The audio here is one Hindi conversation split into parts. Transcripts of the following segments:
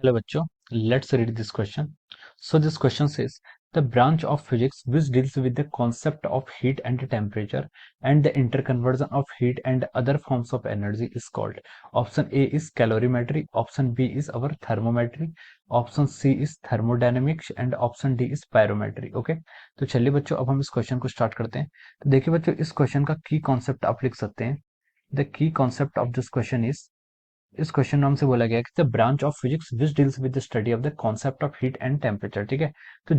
Hello bachcho, let's read this question. So this question says the branch of physics which deals with the concept of heat and temperature and the interconversion of heat and other forms of energy is called. Option A is calorimetry, option B is our thermometry, option C is thermodynamics and option D is pyrometry. Okay, तो चलिए बच्चों अब हम इस क्वेश्चन को स्टार्ट करते हैं। तो देखिए बच्चों, इस क्वेश्चन का की कॉन्सेप्ट आप लिख सकते हैं। The key concept of this question is, इस क्वेश्चन में हमसे बोला गया कि the branch of physics which deals with the study of the concept of heat and temperature. ठीक है, तो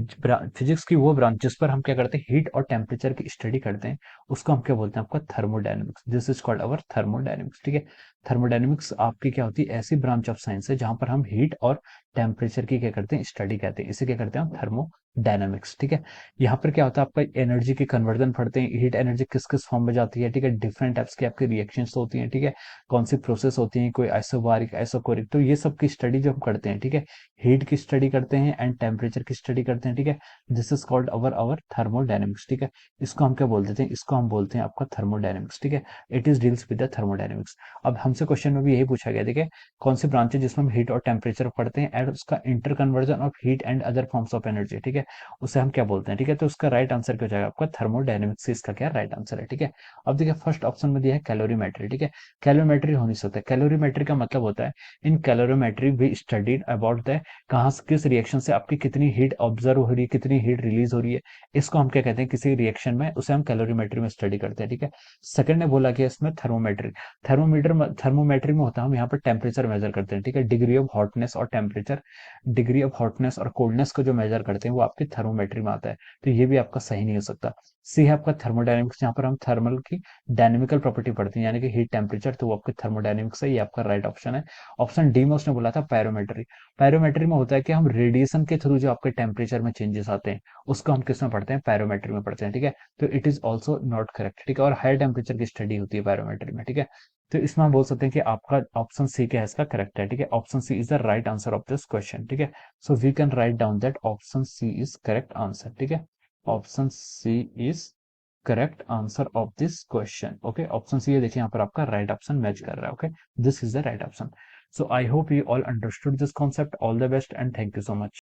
फिजिक्स की वो ब्रांच जिस पर हम क्या करते हैं, हीट और टेम्परेचर की स्टडी करते हैं, उसको हम क्या बोलते हैं, आपका thermodynamics. This is called our thermodynamics. ठीक है, थर्मोडायनेमिक्स आपकी क्या होती है, ऐसी ब्रांच ऑफ साइंस है जहां पर हम हीट और टेम्परेचर की क्या करते हैं, स्टडी करते हैं। इसे क्या करते हैं हम, थर्मोडायनेमिक्स। ठीक है, यहाँ पर क्या होता है, आपका एनर्जी की कन्वर्जन पढ़ते हैं, हीट एनर्जी किस किस फॉर्म में जाती है। ठीक है, डिफरेंट टाइप्स की आपकी रिएक्शंस होती हैं। ठीक है, कौन सी प्रोसेस होती है, कोई आइसोबारिक आइसोकोरिक, तो ये सब की स्टडी जो हम करते हैं। ठीक है, हीट की स्टडी करते हैं एंड टेम्परेचर की स्टडी करते हैं। ठीक है, this is called our our thermodynamics. ठीक है, इसको हम क्या बोल देते हैं, इसको हम बोलते हैं आपका थर्मोडायनेमिक्स। ठीक है, it is deals with the thermodynamics. अब हमसे क्वेश्चन में भी यही पूछा गया। देखिए, कौन सी ब्रांच है जिसमें हम हीट और टेम्परेचर पढ़ते हैं एंड उसका inter conversion of heat and other forms of energy. ठीक है, उसे हम क्या बोलते हैं। ठीक है, तो उसका राइट आंसर क्या हो जाएगा, आपका थर्मोडायनेमिक्स। इसका क्या राइट आंसर है। ठीक है, अब देखिए फर्स्ट ऑप्शन में दिया है कैलोरीमेट्री। ठीक है, कैलोरीमेट्री हो नहीं सकता। कैलोरीमेट्री का मतलब होता है, in calorimetry we studied about the कहाँ से किस रिएक्शन से आपकी कितनी हीट ऑब्जर्व हो रही है, कितनी हीट रिलीज हो रही है। इसको हम क्या कहते हैं, किसी रिएक्शन में उसे हम कैलोरीमेट्री में स्टडी करते हैं। ठीक है, सेकंड ने बोला कि इसमें थर्मोमेट्री। थर्मोमेट्री में होता है, हम यहाँ पर टेम्परेचर मेजर करते हैं। ठीक है, डिग्री ऑफ हॉटनेस और टेम्परेचर, डिग्री ऑफ हॉटनेस और कोल्डनेस को जो मेजर करते हैं वो आपकी थर्मोमेट्री में आता है। तो ये भी आपका सही नहीं हो सकता। सी है आपका थर्मोडायनेमिक्स, जहाँ पर हम थर्मल की डायनेमिकल प्रॉपर्टी पढ़ती है, यानी कि हीट टेम्परेचर, तो वो आपके थर्मोडायनेमिक्स है। ये आपका राइट ऑप्शन है। ऑप्शन डी में उसने बोला था पैरोमेट्री। पैरोमेट्री में होता है कि हम रेडिएशन के थ्रू जो आपके टेम्परेचर में चेंजेस आते हैं, उसको हम किस में पढ़ते हैं, पैरोमेट्री में पढ़ते हैं। ठीक है, तो it is also not correct. ठीक है, और हायर टेम्परेचर की स्टडी होती है पैरोमेट्री में। ठीक है, तो इसमें हम बोल सकते हैं कि आपका ऑप्शन सी क्या है, इसका करेक्ट है। ठीक है, option C is the right answer of this question. ठीक है, so we can write down that option C is correct answer. ठीक है, option C is correct answer of this question. Okay, option C है, देखिए यहाँ पर आपका राइट ऑप्शन मैच कर रहा है। Okay, this is the right option. So I hope you all understood this concept. All the best and thank you so much.